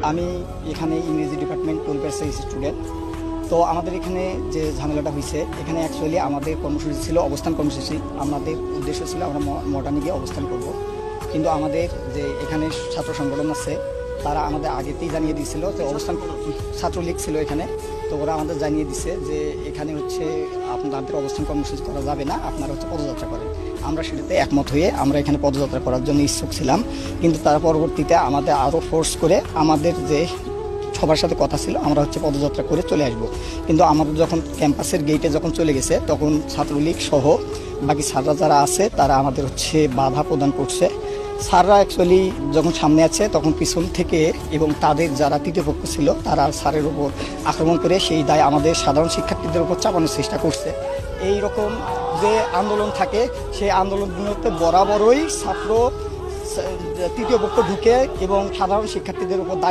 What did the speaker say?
আমি এখানে ইংরেজি ডিপার্টমেন্ট 12 ব্যাচের স্টুডেন্ট। তো আমাদের এখানে যে ঝামেলাটা হয়েছে, এখানে অ্যাকচুয়ালি আমাদের কর্মসূচি ছিল অবস্থান কর্মসূচি। আমাদের উদ্দেশ্য ছিল আমরা মডার্নে গিয়ে অবস্থান করব, কিন্তু আমাদের যে এখানে ছাত্র সংগঠন আছে তারা আমাদের আগেতেই জানিয়ে দিয়েছিল যে অবস্থান, ছাত্রলীগ ছিল এখানে। তো ওরা আমাদের জানিয়ে দিছে যে এখানে হচ্ছে আপনাদের অবস্থান কর্মসূচি করা যাবে না, আপনারা হচ্ছে পদযাত্রা করেন। আমরা সেটাতে একমত হয়ে আমরা এখানে পদযাত্রা করার জন্য ইচ্ছুক ছিলাম, কিন্তু তারা পরবর্তীতে আমাদের আরও ফোর্স করে আমাদের যে সবার সাথে কথা ছিল আমরা হচ্ছে পদযাত্রা করে চলে আসব। কিন্তু আমাদের যখন ক্যাম্পাসের গেটে যখন চলে গেছে তখন ছাত্রলীগ সহ বাকি স্যাররা যারা আছে তারা আমাদের হচ্ছে বাধা প্রদান করছে। স্যাররা অ্যাকচুয়ালি যখন সামনে আছে তখন পিছন থেকে এবং তাদের যারা তৃতীয় পক্ষ ছিল তারা স্যারের উপর আক্রমণ করে সেই দায় আমাদের সাধারণ শিক্ষার্থীদের উপর চাপানোর চেষ্টা করছে। এই রকম যে আন্দোলন থাকে সেই আন্দোলনগুলোতে বরাবরই ছাত্র তৃতীয় পক্ষ ঢুকে এবং সাধারণ শিক্ষার্থীদের উপর দায়